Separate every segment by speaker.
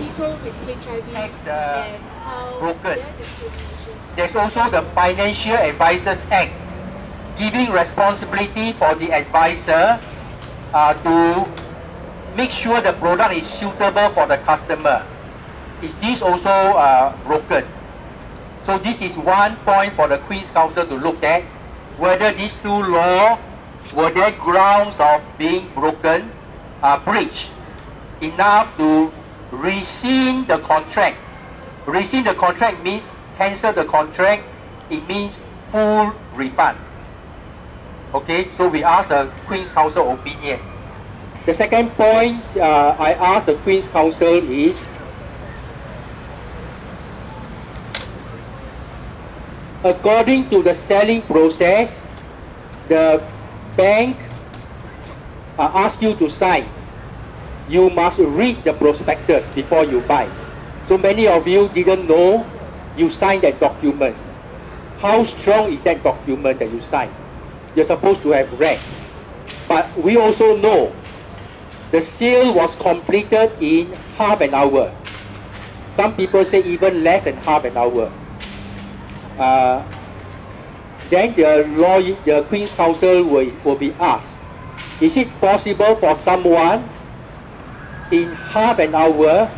Speaker 1: people with HIV and how
Speaker 2: broken.
Speaker 1: their discrimination.
Speaker 2: There's also the Financial Advisors Act, giving responsibility for the advisor to make sure the product is suitable for the customer. Is this also broken? So this is one point for the Queen's Counsel to look at, whether these two laws, were there grounds of being broken, breached, enough to rescind the contract. Rescind the contract means cancel the contract, it means full refund. Okay, so we ask the Queen's Counsel opinion. The second point I asked the Queen's Counsel is, according to the selling process, the bank asks you to sign. You must read the prospectus before you buy. So many of you didn't know you signed that document. How strong is that document that you signed? You're supposed to have read. But we also know the sale was completed in half an hour. Some people say even less than half an hour. Then the Queen's Counsel will be asked, is it possible for someone in half an hour,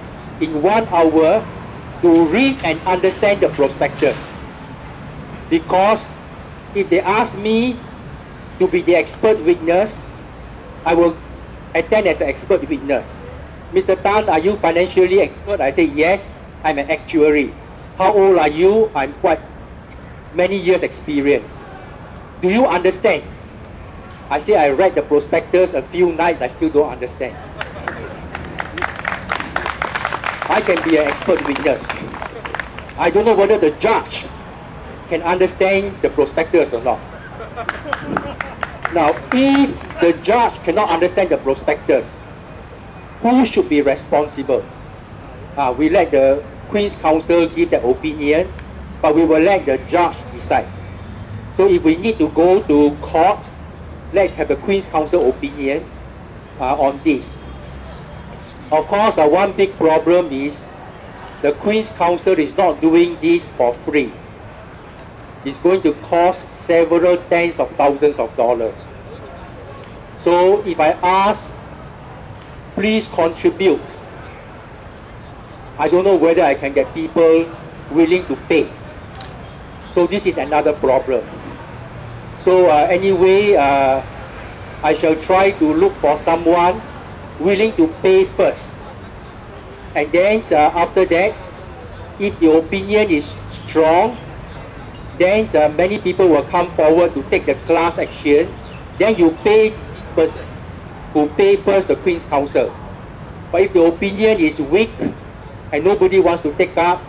Speaker 2: in 1 hour, to read and understand the prospectus? Because if they ask me to be the expert witness, I will attend as the expert witness. Mr. Tan, are you financially expert? I say, yes, I'm an actuary. How old are you? I'm quite many years experience. Do you understand? I say, I read the prospectus a few nights, I still don't understand. I can be an expert witness. I don't know whether the judge can understand the prospectus or not. Now, if the judge cannot understand the prospectus, who should be responsible? We let the Queen's Counsel give their opinion, but we will let the judge decide. So if we need to go to court, let's have the Queen's Counsel opinion on this. Of course, one big problem is the Queen's Counsel is not doing this for free. It's going to cost several tens of thousands of dollars. So if I ask, please contribute, I don't know whether I can get people willing to pay. So this is another problem. So anyway, I shall try to look for someone willing to pay first. And then after that, if the opinion is strong, then many people will come forward to take the class action. Then you pay this person who pay first the Queen's Counsel. But if the opinion is weak and nobody wants to take up,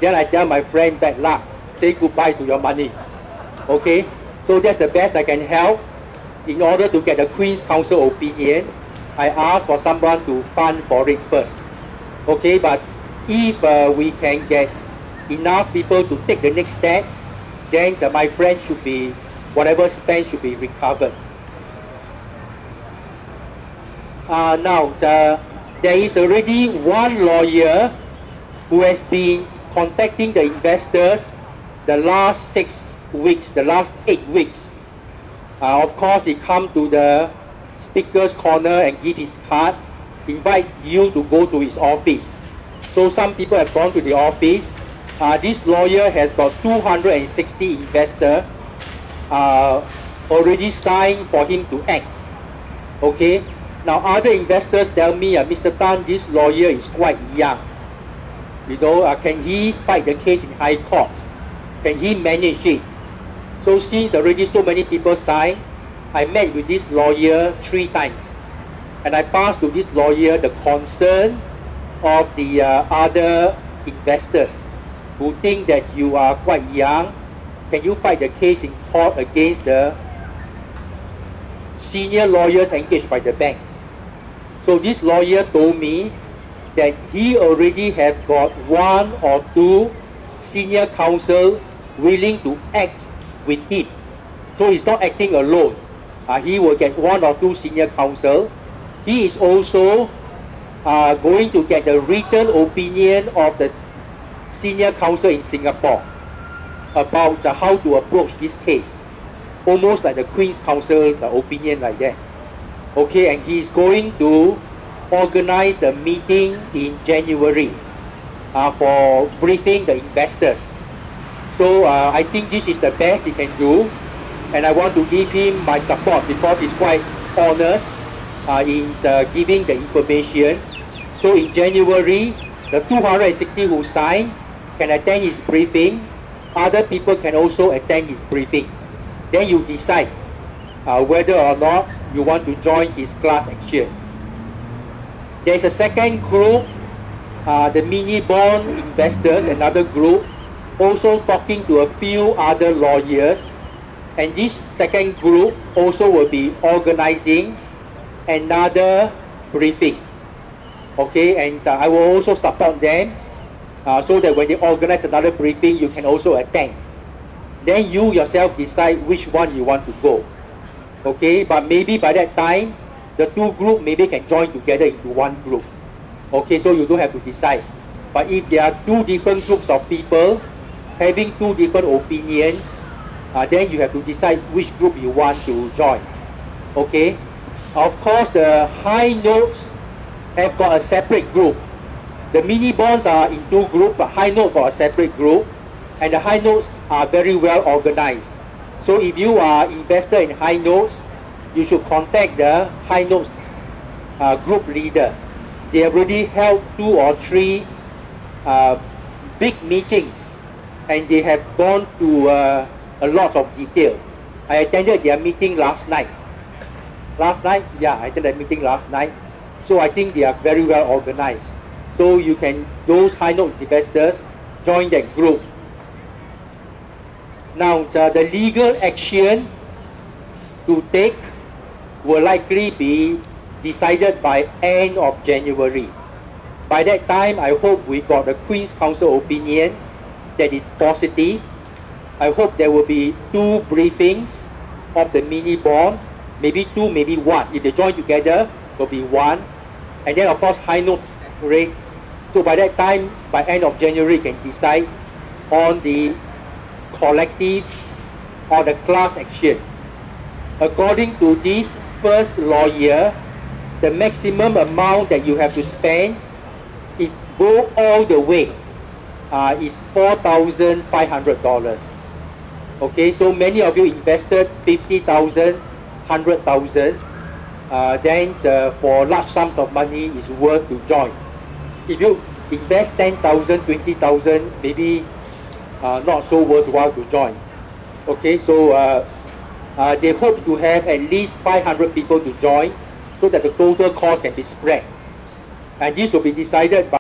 Speaker 2: then I tell my friend, bad luck, say goodbye to your money. Okay? So that's the best I can help. In order to get the Queen's Counsel opinion, I ask for someone to fund for it first. Okay, but if we can get enough people to take the next step, then my friend should be, whatever spent should be recovered. Now, there is already one lawyer who has been contacting the investors the last 6 weeks, the last 8 weeks. Of course, he come to the speaker's corner and give his card, invite you to go to his office. So some people have gone to the office. This lawyer has got 260 investors already signed for him to act. Okay. Now other investors tell me, Mr. Tan, this lawyer is quite young. You know, can he fight the case in High Court? Can he manage it? So since already so many people signed, I met with this lawyer 3 times. And I passed to this lawyer the concern of the other investors who think that you are quite young. Can you fight the case in court against the senior lawyers engaged by the banks? So this lawyer told me that he already have got 1 or 2 senior counsel willing to act with him. So he's not acting alone. He will get 1 or 2 senior counsel. He is also are going to get the written opinion of the senior counsel in Singapore about how to approach this case. Almost like the Queen's Counsel opinion like that. Okay, and he is going to organize the meeting in January for briefing the investors. So I think this is the best he can do, and I want to give him my support because he's quite honest in giving the information. So in January, the 260 who signed can attend his briefing. Other people can also attend his briefing. Then you decide whether or not you want to join his class action. There's a second group, the mini bond investors, another group, also talking to a few other lawyers. And this second group also will be organizing another briefing. Okay, and I will also support them so that when they organize another briefing, you can also attend. Then you yourself decide which one you want to go. Okay, but maybe by that time, the two groups maybe can join together into one group. Okay, so you don't have to decide. But if there are two different groups of people having two different opinions, then you have to decide which group you want to join. Okay, of course the high notes have got a separate group. The mini bonds are in two groups, but high note got a separate group, and the high notes are very well organized. So if you are investor in high notes, you should contact the high notes group leader. They have already held 2 or 3 big meetings, and they have gone to a lot of detail. I attended their meeting last night. Yeah, I attended the meeting last night. So I think they are very well organized. So you can, those high note investors, join that group. Now the legal action to take will likely be decided by end of January. By that time, I hope we got the Queen's Counsel opinion that is positive. I hope there will be 2 briefings of the mini bond, maybe 2, maybe 1. If they join together, it will be 1. And then of course high note separate. So by that time, by end of January, you can decide on the collective or the class action. According to this first lawyer, the maximum amount that you have to spend, it go all the way, is $4,500. Okay, so many of you invested 50,000, 100,000. Then for large sums of money, it's worth to join. If you invest 10,000, 20,000, maybe not so worthwhile to join. Okay, so they hope to have at least 500 people to join so that the total cost can be spread. And this will be decided by